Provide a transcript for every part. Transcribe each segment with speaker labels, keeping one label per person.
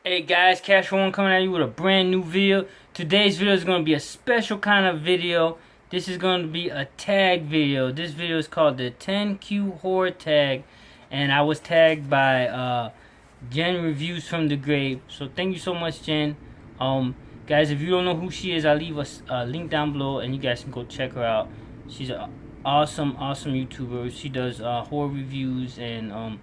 Speaker 1: Hey guys, Cash One coming at you with a brand new video. Today's video is going to be a special kind of video. This is going to be a tag video. This video is called the 10Q Horror Tag. And I was tagged by Jen Reviews from the Grave. So thank you so much, Jen. Guys, if you don't know who she is, I'll leave a link down below and you guys can go check her out. She's an awesome YouTuber. She does horror reviews and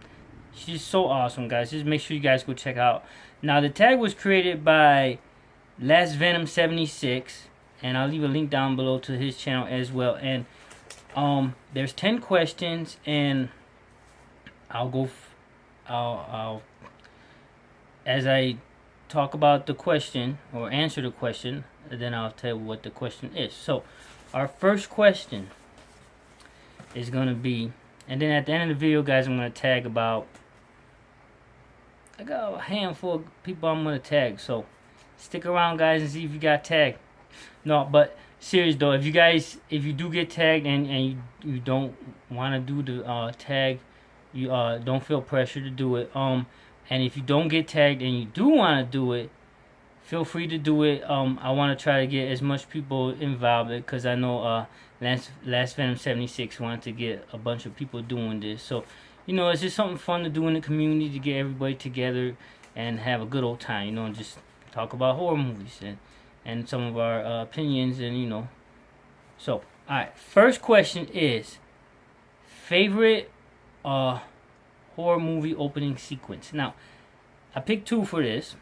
Speaker 1: she's so awesome, guys. Just make sure you guys go check out. Now, the tag was created by LASTVENOM76, and I'll leave a link down below to his channel as well. And there's 10 questions, and I'll as I talk about the question or answer the question, then I'll tell you what the question is. So, our first question is gonna be, and then at the end of the video, guys, I'm gonna tag about. I got a handful of people I'm gonna tag, so stick around, guys, and see if you got tagged. No, but serious though, if you do get tagged and you don't want to do the tag, you don't feel pressure to do it. And if you don't get tagged and you do want to do it, feel free to do it. I want to try to get as much people involved because I know LASTVENOM76 wanted to get a bunch of people doing this. So, you know, it's just something fun to do in the community to get everybody together and have a good old time, you know, and just talk about horror movies and some of our opinions and, you know. So, alright, first question is favorite horror movie opening sequence. Now, I picked two for this,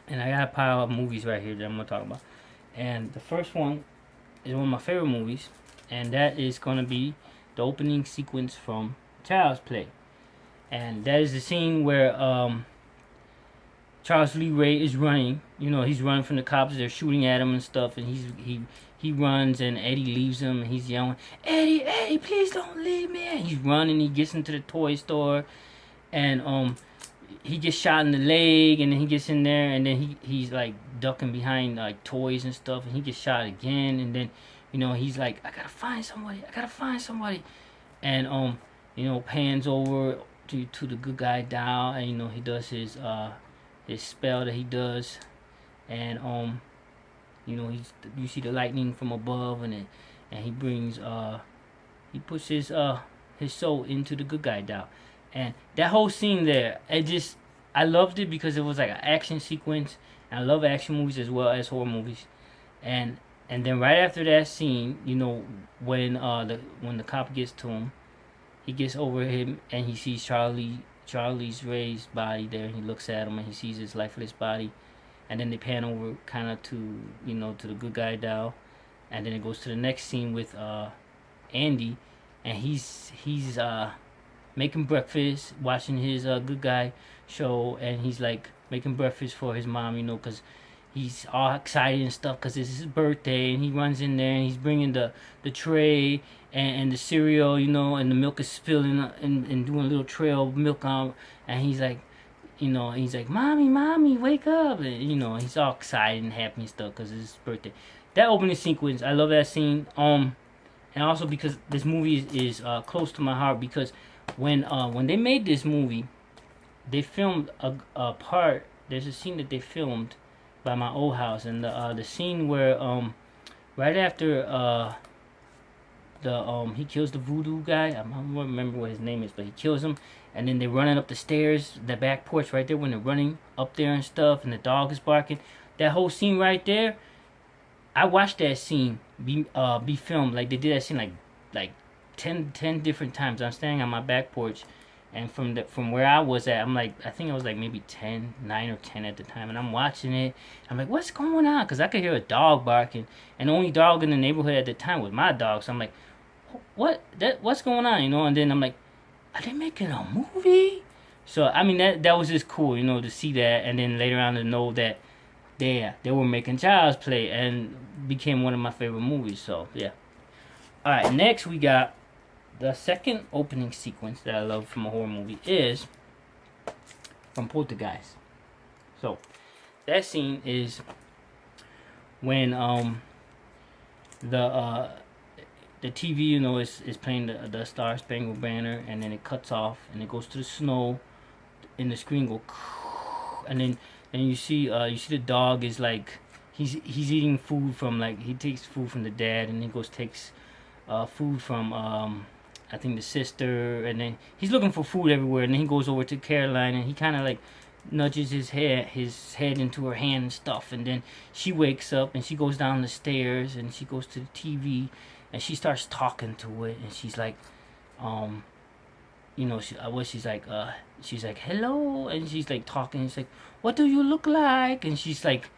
Speaker 1: and I got a pile of movies right here that I'm going to talk about. And the first one is one of my favorite movies, and that is going to be the opening sequence from Child's Play. And that is the scene where Charles Lee Ray is running. You know, he's running from the cops. They're shooting at him and stuff, and he runs, and Eddie leaves him, and he's yelling, Eddie, please don't leave me. And he's running. He gets into the toy store, and he gets shot in the leg, and then he gets in there, and then he's like ducking behind like toys and stuff, and he gets shot again, and then, you know, he's like, I gotta find somebody, and you know, pans over to the good guy down, and, you know, he does his spell that he does, and you know, you see the lightning from above, and he brings he puts his soul into the good guy down, and that whole scene there, I loved it because it was like an action sequence, and I love action movies as well as horror movies, and then right after that scene, you know, when the cop gets to him. He gets over him and he sees Charlie's Ray's body there. He looks at him and he sees his lifeless body, and then they pan over kind of to, you know, to the good guy doll, and then it goes to the next scene with Andy, and he's making breakfast, watching his good guy show, and he's like making breakfast for his mom, you know, because he's all excited and stuff because it's his birthday, and he runs in there and he's bringing the tray and the cereal, you know, and the milk is spilling and doing a little trail of milk on, and he's like, you know, he's like, mommy, wake up, and, you know, he's all excited and happy and stuff because it's his birthday. That opening sequence, I love that scene, and also because this movie is close to my heart, because when they made this movie, they filmed a part. There's a scene that they filmed by my old house, and the scene where right after he kills the voodoo guy. I don't remember what his name is, but he kills him, and then they're running up the stairs, the back porch right there, when they're running up there and stuff, and the dog is barking. That whole scene right there, I watched that scene be filmed. Like, they did that scene like 10 different times. I'm standing on my back porch, and from where I was at, I'm like, I think I was like maybe 9 or 10 at the time, and I'm watching it. I'm like, what's going on? Because I could hear a dog barking, and the only dog in the neighborhood at the time was my dog. So I'm like, what's going on, you know? And then I'm like, are they making a movie? So I mean, that was just cool, you know, to see that, and then later on to know that they were making Child's Play, and became one of my favorite movies. So yeah. All right, next we got the second opening sequence that I love from a horror movie is from Poltergeist. So that scene is when the TV, you know, is playing the Star Spangled Banner, and then it cuts off and it goes to the snow, and the screen go, and then you see the dog is like he's eating food from, like, he takes food from the dad, and he goes takes food from I think the sister, and then he's looking for food everywhere, and then he goes over to Caroline, and he kind of like nudges his head into her hand and stuff, and then she wakes up and she goes down the stairs and she goes to the TV and she starts talking to it, and she's like, she's like, hello, and she's like talking, and she's like, what do you look like? And she's like,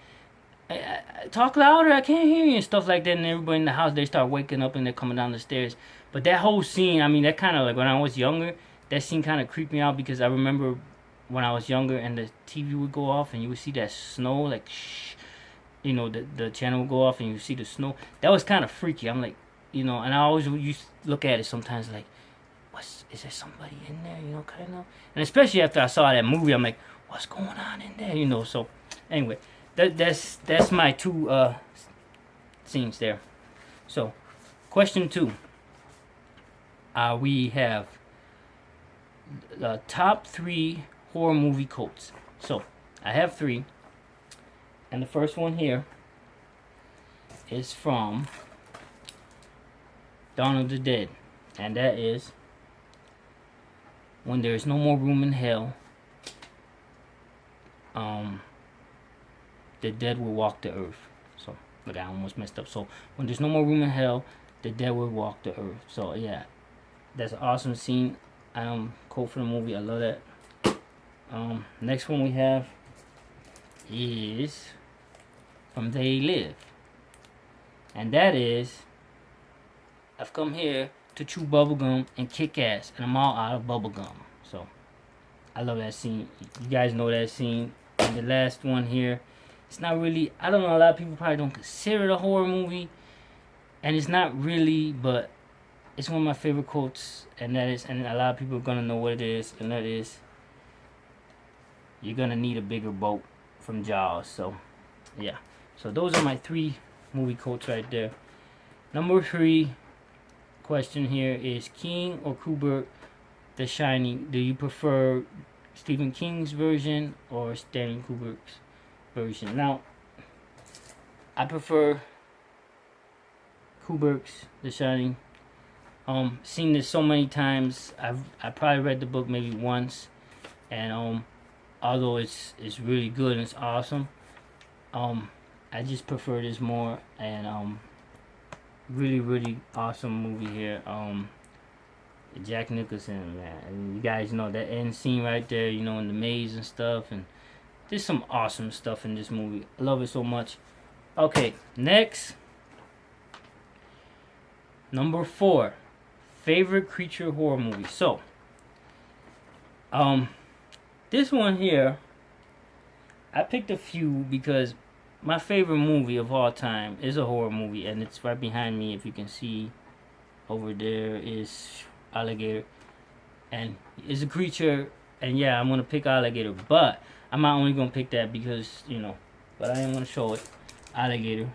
Speaker 1: talk louder, I can't hear you, and stuff like that, and everybody in the house, they start waking up and they're coming down the stairs. But that whole scene, I mean, that kind of, like, when I was younger, that scene kind of creeped me out, because I remember when I was younger and the TV would go off and you would see that snow, like, the channel would go off and you would see the snow. That was kind of freaky. I'm like, and I always used to look at it sometimes like, is there somebody in there, kind of. And especially after I saw that movie, I'm like, what's going on in there, So anyway, that's my two scenes there. So question 2. We have the top 3 horror movie quotes. So I have 3, and the first one here is from Dawn of the Dead, and that is, when there is no more room in hell, the dead will walk the earth. So look, I almost messed up. So when there's no more room in hell, the dead will walk the earth. So yeah, that's an awesome scene. Quote for the movie. I love that. Next one we have is from They Live, and that is, I've come here to chew bubblegum and kick ass, and I'm all out of bubblegum. So I love that scene. You guys know that scene. And the last one here, it's not really, I don't know, a lot of people probably don't consider it a horror movie, and it's not really, but it's one of my favorite quotes, and that is, and a lot of people are gonna know what it is, and that is, you're gonna need a bigger boat, from Jaws. So yeah, so those are my 3 movie quotes right there. Number 3 question here is, King or Kubrick, The Shining? Do you prefer Stephen King's version or Stanley Kubrick's version? Now, I prefer Kubrick's The Shining. Seen this so many times. I probably read the book maybe once, and although it's really good and it's awesome, I just prefer this more. And really awesome movie here. Jack Nicholson, man, and you guys know that end scene right there, in the maze and stuff, and there's some awesome stuff in this movie. I love it so much. Okay, next, number 4, favorite creature horror movie. So this one here, I picked a few because my favorite movie of all time is a horror movie, and it's right behind me. If you can see over there is alligator, and it's a creature, and yeah, I'm gonna pick alligator, but I'm not only gonna pick that because but I am gonna show it. Alligator,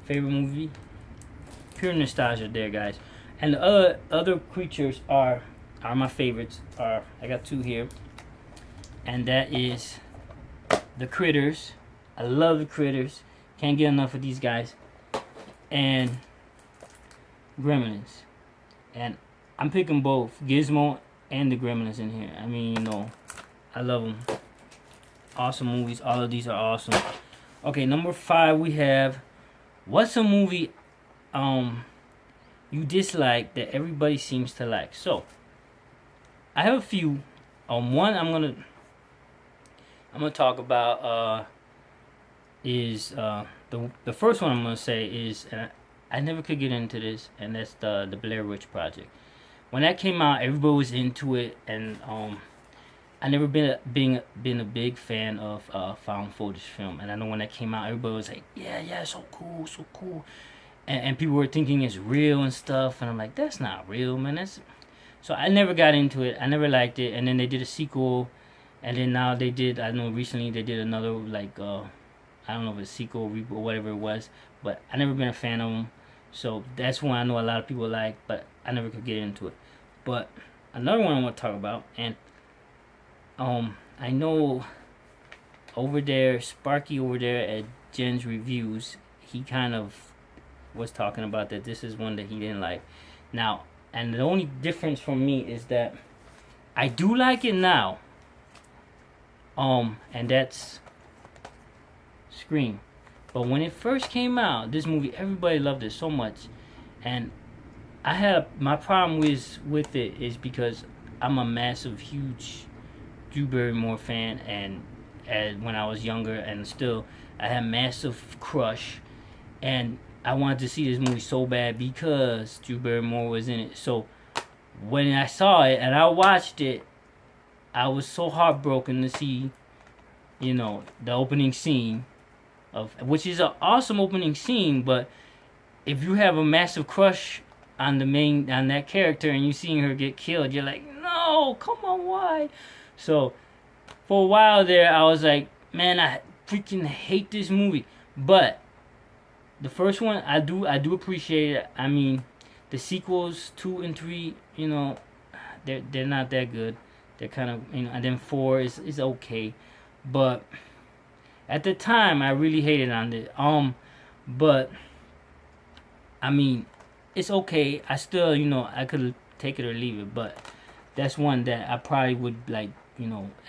Speaker 1: favorite movie, pure nostalgia there, guys. And the other creatures are my favorites. I got 2 here, and that is the Critters. I love the Critters, can't get enough of these guys, and Gremlins. And I'm picking both Gizmo and the Gremlins in here. I mean, I love them. Awesome movies. All of these are awesome. Okay, number 5 we have, what's a movie you dislike that everybody seems to like? So I have a few. One I'm gonna talk about is the first one I'm gonna say is, I never could get into this, and that's the Blair Witch Project. When that came out, everybody was into it, and I never been a big fan of found footage film. And I know when that came out, everybody was like, yeah, so cool, and people were thinking it's real and stuff, and I'm like, that's not real, man. So I never got into it. I never liked it, and then they did a sequel, and then now they did. I know recently they did another, like I don't know if it's a sequel or whatever it was, but I never been a fan of them. So that's one I know a lot of people like, but I never could get into it. But another one I want to talk about, and I I know over there, Sparky over there at Jen's Reviews, he kind of was talking about that this is one that he didn't like. Now, and the only difference for me is that I do like it now. And that's Scream. But when it first came out, this movie, everybody loved it so much. And I had my problem with it is because I'm a massive, huge Drew Barrymore fan, and when I was younger, and still I had massive crush, and I wanted to see this movie so bad because Drew Barrymore was in it. So when I saw it and I watched it, I was so heartbroken to see, the opening scene which is an awesome opening scene. But if you have a massive crush on that character and you seeing her get killed, you're like, no, come on, why? So for a while there, I was like, man, I freaking hate this movie. But the first one, I do appreciate it. I mean, the sequels 2 and 3, they're not that good. They're kind of, and then 4 is okay. But at the time, I really hated on it. But I mean, it's okay. I still, I could take it or leave it. But that's one that I probably would like.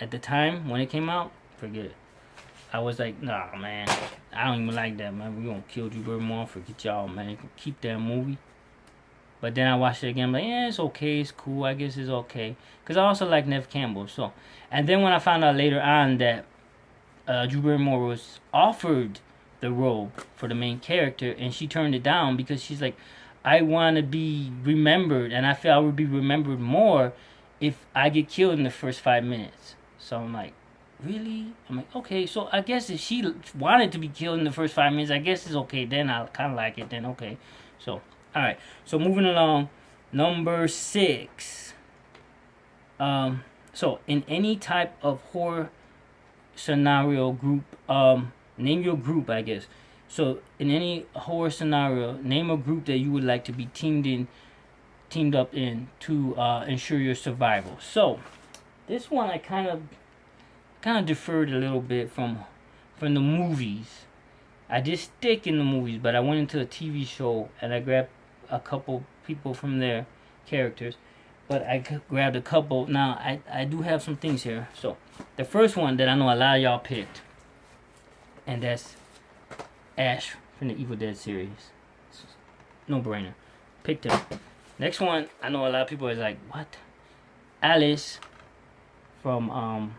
Speaker 1: At the time when it came out, forget it. I was like, nah, man, I don't even like that, man. We gonna kill Drew Barrymore. Forget y'all, man. Keep that movie. But then I watched it again. I'm like, yeah, it's okay. It's cool. I guess it's okay. Because I also like Neve Campbell. So, and then when I found out later on that Drew Barrymore was offered the role for the main character, and she turned it down because she's like, I want to be remembered, and I feel I would be remembered more if I get killed in the first 5 minutes. So I'm like, really? I'm like, okay, so I guess if she wanted to be killed in the first 5 minutes, I guess it's okay. Then I kind of like it. Then okay. So, all right. So moving along, number 6. So in any type of horror scenario group, name your group, I guess. So in any horror scenario, name a group that you would like to be teamed up in to ensure your survival. So this one I kind of deferred a little bit from the movies. I did stick in the movies, but I went into a TV show and I grabbed a couple people from their characters. But I grabbed a couple. Now I do have some things here. So the first one that I know a lot of y'all picked, and that's Ash from the Evil Dead series. No brainer. Picked him. Next one, I know a lot of people is like, what? Alice from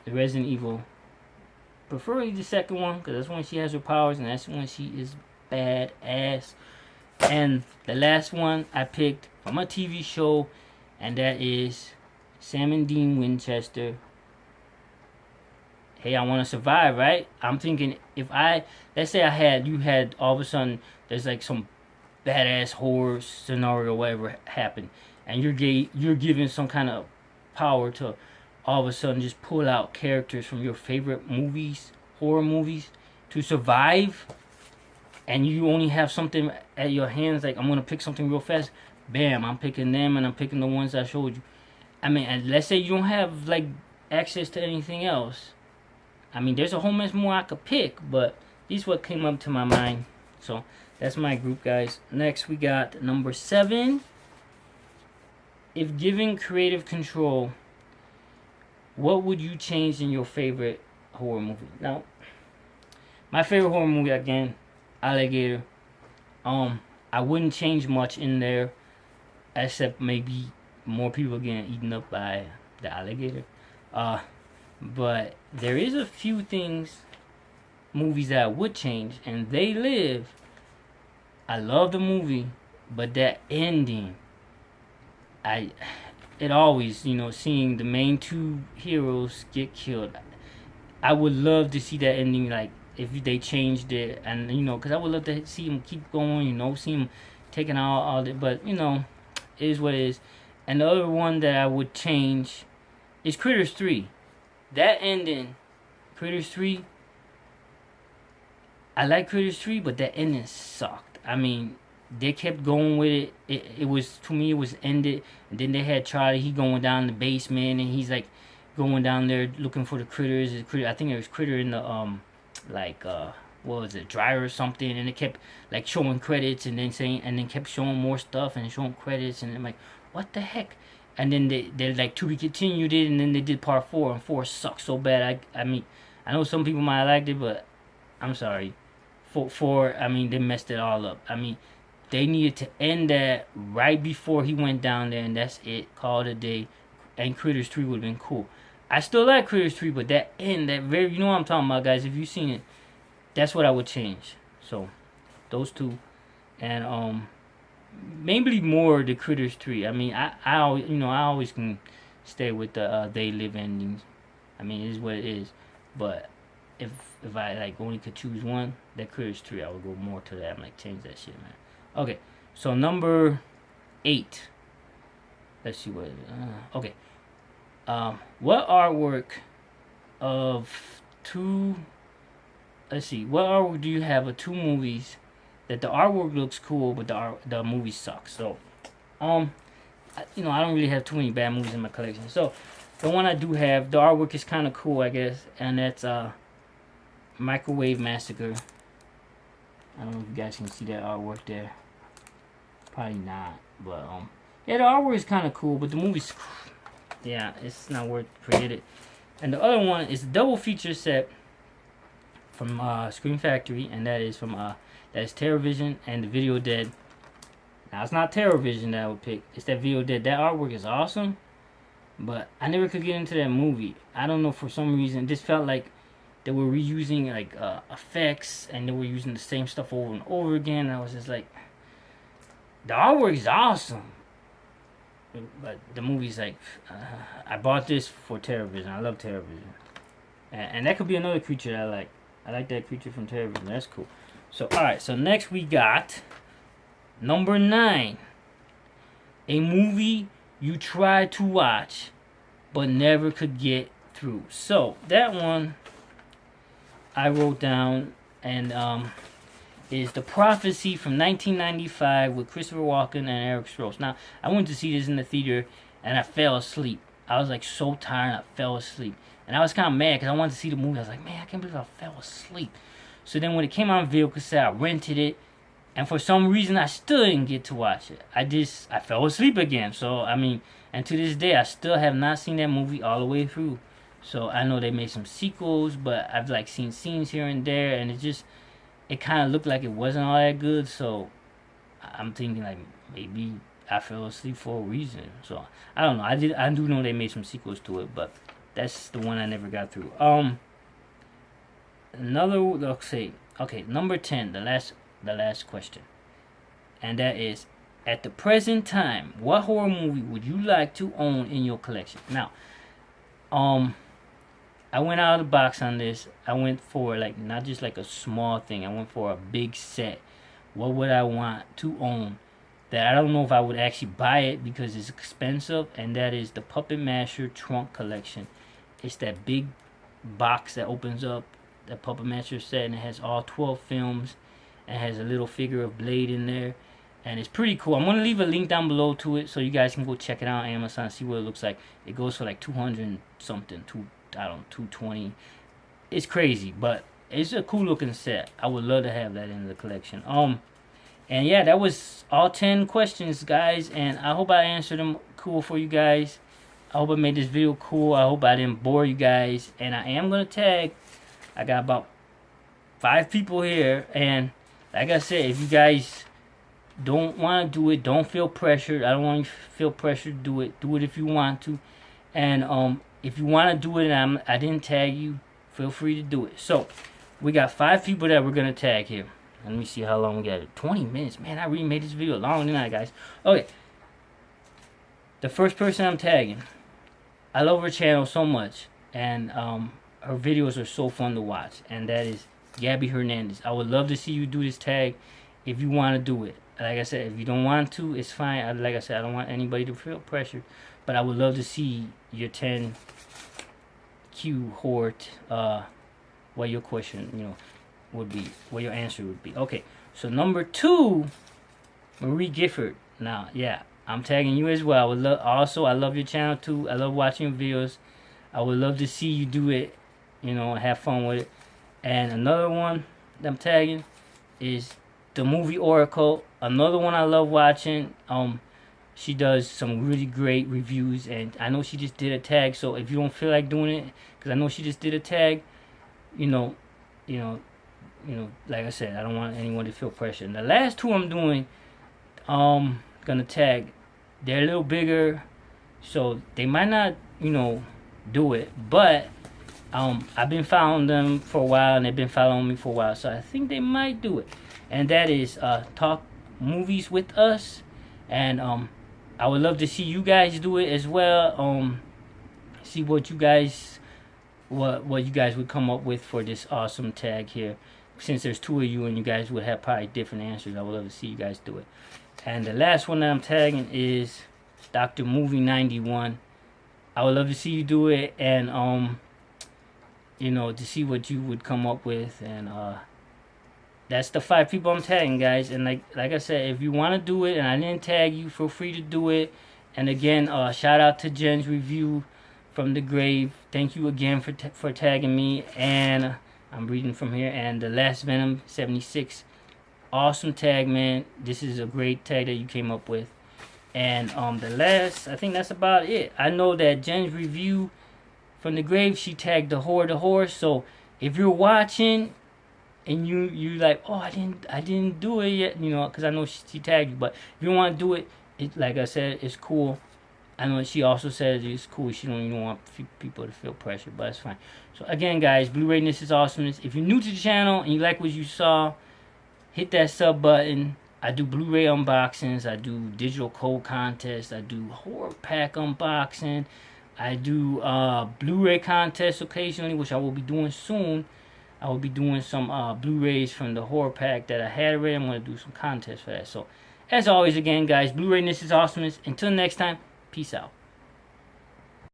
Speaker 1: the Resident Evil. Preferably the second one, because that's when she has her powers, and that's when she is badass. And the last one I picked from a TV show, and that is Sam and Dean Winchester. Hey, I want to survive, right? I'm thinking let's say you had all of a sudden, there's like some badass horror scenario, whatever happened, and you're given some kind of power to all of a sudden just pull out characters from your favorite movies, horror movies, to survive, and you only have something at your hands, like I'm gonna pick something real fast, bam, I'm picking them, and I'm picking the ones I showed you. I mean, and let's say you don't have like access to anything else. I mean, there's a whole mess more I could pick, but these what came up to my mind. So that's my group, guys. Next, we got number 7. If given creative control, what would you change in your favorite horror movie? Now, my favorite horror movie, again, Alligator. I wouldn't change much in there, except maybe more people getting eaten up by the alligator. But there is a few movies that I would change, and They Live. I love the movie, but that ending, it always, seeing the main 2 heroes get killed. I would love to see that ending, like, if they changed it, and, because I would love to see them keep going, see them taking out all that, but, it is what it is. And the other one that I would change is Critters 3. That ending, Critters 3, I like Critters 3, but that ending sucked. I mean, they kept going with it. It was, to me, it was ended. And then they had Charlie, he going down the basement, and he's like going down there looking for the critters. I think there was critter in the like what was it, dryer or something, and it kept like showing credits and then saying, and then kept showing more stuff and showing credits, and I'm like, what the heck? And then they like, to be continued it, and then they did part 4, and 4 sucked so bad. I mean, I know some people might have liked it, but I'm sorry. 4, I mean, they messed it all up. I mean, they needed to end that right before he went down there, and that's it. Call it a day. And Critters 3 would have been cool. I still like Critters 3, but that end, that very, you know what I'm talking about, guys. If you've seen it, that's what I would change. So, those 2. And, maybe more the Critters 3. I mean, I always can stay with the They Live endings. I mean, it is what it is. But if I like only could choose one, that Critters 3, I would go more to that. I'm like, change that shit, man. Okay, so number 8. Let's see what it is. Okay. What artwork of 2? Let's see. What artwork do you have of 2 movies that the artwork looks cool, but the movie sucks? So, I don't really have too many bad movies in my collection. So, the one I do have, the artwork is kind of cool, I guess, and that's Microwave Massacre. I don't know if you guys can see that artwork there. Probably not, but yeah, the artwork is kind of cool, but the movie's, yeah, it's not worth creating. And the other one is a double feature set from Scream Factory, and that is from that is TerrorVision and the Video Dead. Now it's not TerrorVision that I would pick; it's that Video Dead. That artwork is awesome, but I never could get into that movie. I don't know, for some reason, it just felt like they were reusing like effects, and they were using the same stuff over and over again. And I was just like, the artwork is awesome, but the movie's like, I bought this for TerrorVision. I love TerrorVision, and that could be another creature that I like. I like that creature from TerrorVision. That's cool. So alright, so next we got number 9. A movie you tried to watch but never could get through. So that one I wrote down, and is The Prophecy from 1995 with Christopher Walken and Eric Stoltz. Now, I went to see this in the theater, and I fell asleep. I was like so tired, I fell asleep. And I was kind of mad because I wanted to see the movie. I was like, man, I can't believe I fell asleep. So then when it came out on video cassette, I rented it. And for some reason, I still didn't get to watch it. I fell asleep again. So, I mean, and to this day, I still have not seen that movie all the way through. So, I know they made some sequels, but I've like seen scenes here and there. And it kind of looked like it wasn't all that good. So, I'm thinking like, maybe I fell asleep for a reason. So, I don't know. I do know they made some sequels to it, but that's the one I never got through. Let's say, okay, number 10, the last question. And that is, at the present time, what horror movie would you like to own in your collection? Now, I went out of the box on this. I went for like, not just like a small thing. I went for a big set. What would I want to own that I don't know if I would actually buy it because it's expensive? And that is the Puppet Master Trunk Collection. It's that big box that opens up, the Puppet Master set, and it has all 12 films, and has a little figure of Blade in there, and it's pretty cool. I'm going to leave a link down below to it so you guys can go check it out on Amazon, see what it looks like. It goes for like 200 and something, 220. It's crazy, but it's a cool looking set. I would love to have that in the collection. And yeah, that was all 10 questions, guys, and I hope I answered them cool for you guys. I hope I made this video cool. I hope I didn't bore you guys. And I am going to tag. I got about 5 people here. And like I said, if you guys don't want to do it, don't feel pressured. I don't want you to feel pressured to do it. Do it if you want to. And if you want to do it and I didn't tag you, feel free to do it. So, we got 5 people that we're going to tag here. Let me see how long we got it. 20 minutes. Man, I really made this video long tonight, guys. Okay. The first person I'm tagging, I love her channel so much, and her videos are so fun to watch, and that is Gabby Hernandez. I would love to see you do this tag if you want to do it. Like I said, if you don't want to, it's fine. Like I said, I don't want anybody to feel pressured, but I would love to see your 10 Q Hort, what your question, would be, what your answer would be. Okay, so number 2, Marie Gifford. Now, yeah, I'm tagging you as well. I love your channel too. I love watching your videos. I would love to see you do it, you know, and have fun with it. And another one that I'm tagging is the movie Oracle. Another one I love watching. She does some really great reviews, and I know she just did a tag. So if you don't feel like doing it, because I know she just did a tag, you know, you know, like I said, I don't want anyone to feel pressure. And the last two I'm doing, gonna tag. They're a little bigger, so they might not, do it. But I've been following them for a while, and they've been following me for a while, so I think they might do it. And that is talk movies with us, and I would love to see you guys do it as well. See what you guys would come up with for this awesome tag here. Since there's two of you and you guys would have probably different answers, I would love to see you guys do it. And the last one that I'm tagging is Dr. Movie 91. I would love to see you do it, and to see what you would come up with. And that's the 5 people I'm tagging, guys. And like I said, if you want to do it and I didn't tag you, feel free to do it. And again, shout out to Jen's review from the grave. Thank you again for tagging me. And I'm reading from here. And the LASTVENOM76, awesome tag, man. This is a great tag that you came up with. And I think that's about it. I know that Jen's review from the grave, she tagged the horse. So if you're watching and you like, oh, I didn't do it yet, because I know she tagged you. But if you want to do it, like I said, it's cool. I know she also said it's cool. She don't even want people to feel pressure, but it's fine. So again, guys, Blu-ray This is Awesomeness. If you're new to the channel and you like what you saw, hit that sub button. I do Blu-ray unboxings. I do digital code contests. I do horror pack unboxing. I do Blu-ray contests occasionally, which I will be doing soon. I will be doing some Blu-rays from the horror pack that I had already. I'm going to do some contests for that. So, as always, again, guys, Blu-ray This is Awesomeness. Until next time, peace out.